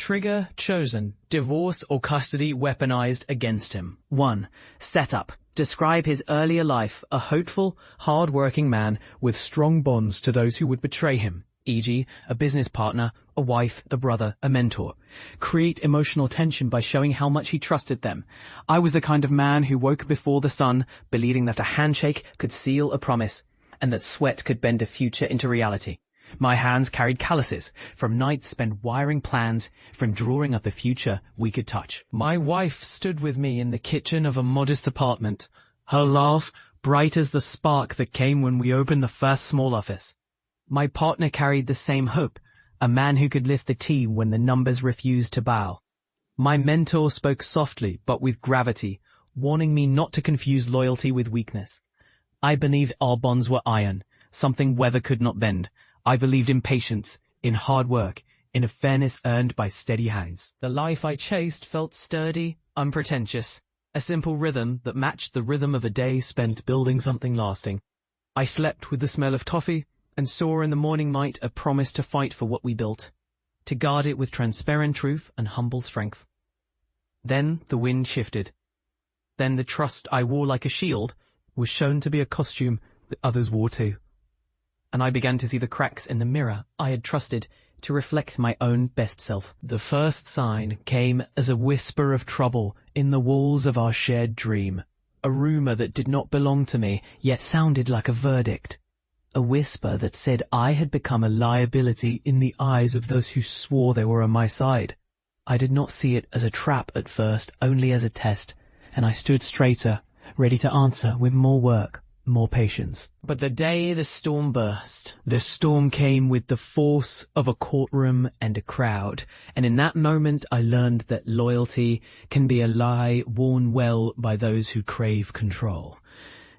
Trigger chosen. Divorce or custody weaponized against him. 1. Setup. Describe his earlier life, a hopeful, hard-working man with strong bonds to those who would betray him, e.g., a business partner, a wife, a brother, a mentor. Create emotional tension by showing how much he trusted them. I was the kind of man who woke before the sun, believing that a handshake could seal a promise, and that sweat could bend a future into reality. My hands carried calluses, from nights spent wiring plans, from drawing up the future we could touch. My wife stood with me in the kitchen of a modest apartment, her laugh bright as the spark that came when we opened the first small office. My partner carried the same hope, a man who could lift the team when the numbers refused to bow. My mentor spoke softly but with gravity, warning me not to confuse loyalty with weakness. I believed our bonds were iron, something weather could not bend. I believed in patience, in hard work, in a fairness earned by steady hands. The life I chased felt sturdy, unpretentious, a simple rhythm that matched the rhythm of a day spent building something lasting. I slept with the smell of toffee and saw in the morning light a promise to fight for what we built, to guard it with transparent truth and humble strength. Then the wind shifted. Then the trust I wore like a shield was shown to be a costume that others wore too. And I began to see the cracks in the mirror I had trusted to reflect my own best self. The first sign came as a whisper of trouble in the walls of our shared dream, a rumor that did not belong to me, yet sounded like a verdict, a whisper that said I had become a liability in the eyes of those who swore they were on my side. I did not see it as a trap at first, only as a test, and I stood straighter, ready to answer with more work, more patience. But the day the storm burst, the storm came with the force of a courtroom and a crowd, and in that moment I learned that loyalty can be a lie worn well by those who crave control.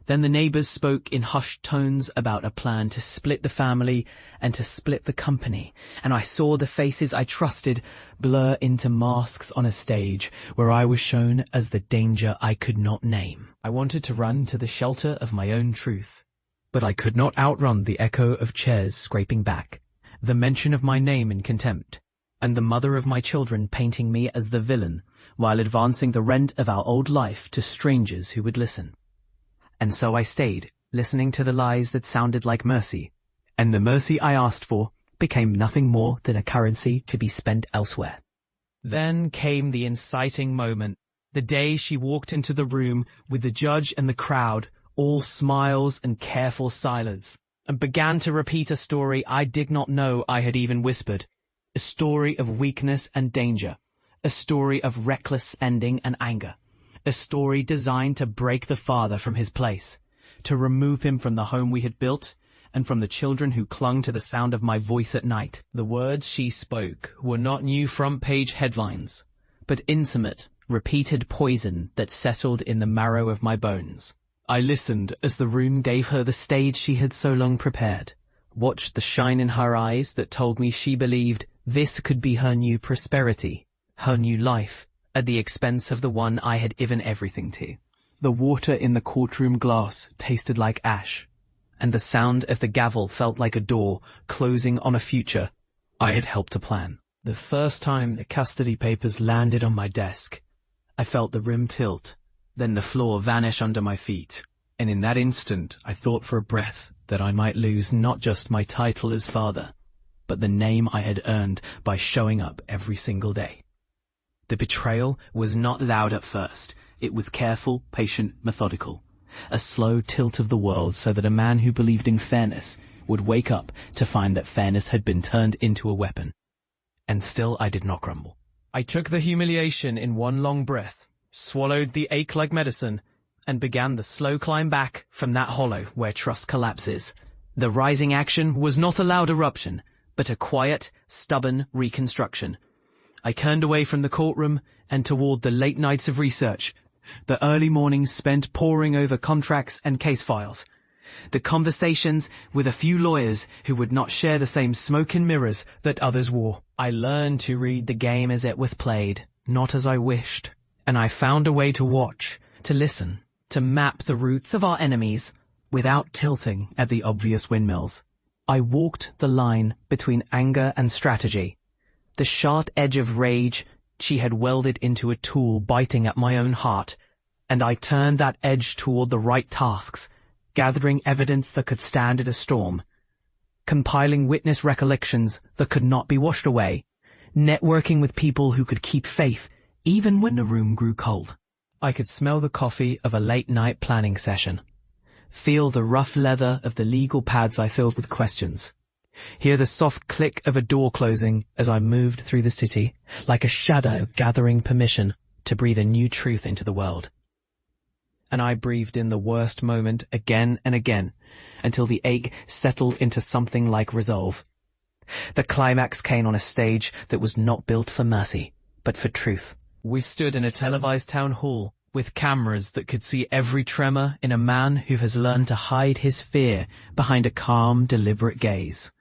Then the neighbors spoke in hushed tones about a plan to split the family and to split the company, and I saw the faces I trusted blur into masks on a stage where I was shown as the danger I could not name. I wanted to run to the shelter of my own truth, but I could not outrun the echo of chairs scraping back, the mention of my name in contempt, and the mother of my children painting me as the villain while advancing the rent of our old life to strangers who would listen. And so I stayed, listening to the lies that sounded like mercy, and the mercy I asked for became nothing more than a currency to be spent elsewhere. Then came the inciting moment, the day she walked into the room with the judge and the crowd, all smiles and careful silence, and began to repeat a story I did not know I had even whispered, a story of weakness and danger, a story of reckless spending and anger. A story designed to break the father from his place, to remove him from the home we had built, and from the children who clung to the sound of my voice at night. The words she spoke were not new front-page headlines, but intimate, repeated poison that settled in the marrow of my bones. I listened as the room gave her the stage she had so long prepared, watched the shine in her eyes that told me she believed this could be her new prosperity, her new life, at the expense of the one I had given everything to. The water in the courtroom glass tasted like ash, and the sound of the gavel felt like a door closing on a future I had helped to plan. The first time the custody papers landed on my desk, I felt the rim tilt, then the floor vanish under my feet, and in that instant I thought for a breath that I might lose not just my title as father, but the name I had earned by showing up every single day. The betrayal was not loud at first. It was careful, patient, methodical. A slow tilt of the world so that a man who believed in fairness would wake up to find that fairness had been turned into a weapon. And still I did not crumble. I took the humiliation in one long breath, swallowed the ache like medicine, and began the slow climb back from that hollow where trust collapses. The rising action was not a loud eruption, but a quiet, stubborn reconstruction. I turned away from the courtroom and toward the late nights of research, the early mornings spent poring over contracts and case files, the conversations with a few lawyers who would not share the same smoke and mirrors that others wore. I learned to read the game as it was played, not as I wished, and I found a way to watch, to listen, to map the routes of our enemies without tilting at the obvious windmills. I walked the line between anger and strategy, The sharp edge of rage she had welded into a tool biting at my own heart, and I turned that edge toward the right tasks, gathering evidence that could stand at a storm, compiling witness recollections that could not be washed away, networking with people who could keep faith even when the room grew cold. I could smell the coffee of a late-night planning session, feel the rough leather of the legal pads I filled with questions, hear the soft click of a door closing as I moved through the city, like a shadow gathering permission to breathe a new truth into the world. And I breathed in the worst moment again and again, until the ache settled into something like resolve. The climax came on a stage that was not built for mercy, but for truth. We stood in a televised town hall, with cameras that could see every tremor in a man who has learned to hide his fear behind a calm, deliberate gaze.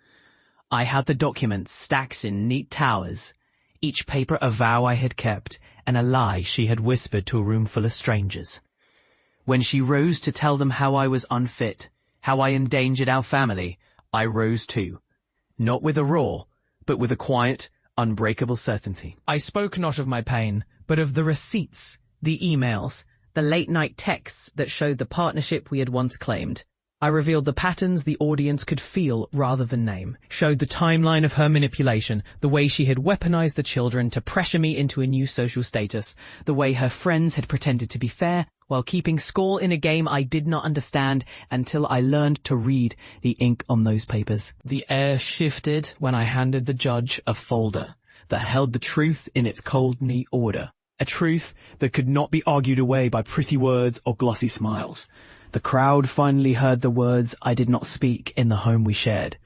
I had the documents stacked in neat towers, each paper a vow I had kept, and a lie she had whispered to a room full of strangers. When she rose to tell them how I was unfit, how I endangered our family, I rose too. Not with a roar, but with a quiet, unbreakable certainty. I spoke not of my pain, but of the receipts, the emails, the late-night texts that showed the partnership we had once claimed. I revealed the patterns the audience could feel rather than name, showed the timeline of her manipulation, the way she had weaponized the children to pressure me into a new social status, the way her friends had pretended to be fair while keeping score in a game I did not understand until I learned to read the ink on those papers. The air shifted when I handed the judge a folder that held the truth in its cold, neat order, a truth that could not be argued away by pretty words or glossy smiles. The crowd finally heard the words I did not speak in the home we shared,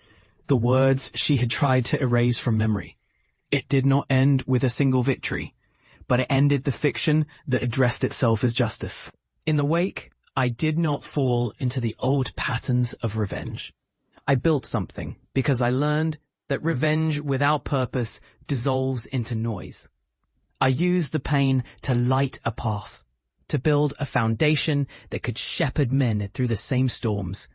the words she had tried to erase from memory. It did not end with a single victory, but it ended the fiction that addressed itself as justice. In the wake, I did not fall into the old patterns of revenge. I built something because I learned that revenge without purpose dissolves into noise. I used the pain to light a path, to build a foundation that could shepherd men through the same storms,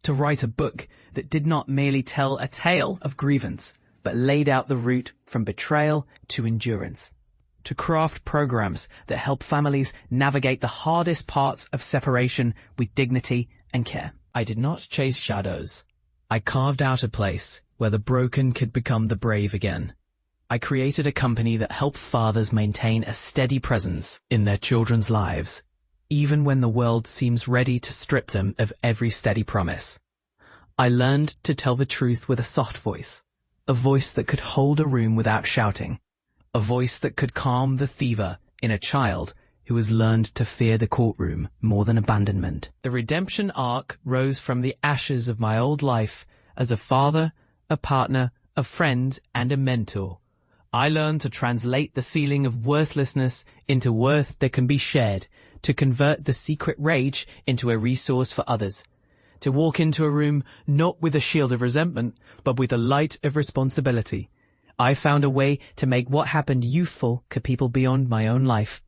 to write a book that did not merely tell a tale of grievance, but laid out the route from betrayal to endurance, to craft programs that help families navigate the hardest parts of separation with dignity and care. I did not chase shadows. I carved out a place where the broken could become the brave again. I created a company that helped fathers maintain a steady presence in their children's lives, even when the world seems ready to strip them of every steady promise. I learned to tell the truth with a soft voice, a voice that could hold a room without shouting, a voice that could calm the fever in a child who has learned to fear the courtroom more than abandonment. The redemption arc rose from the ashes of my old life as a father, a partner, a friend, and a mentor. I learned to translate the feeling of worthlessness into worth that can be shared, to convert the secret rage into a resource for others, to walk into a room not with a shield of resentment, but with a light of responsibility. I found a way to make what happened useful to people beyond my own life,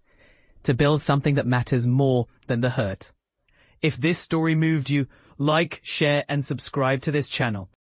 to build something that matters more than the hurt. If this story moved you, like, share, and subscribe to this channel.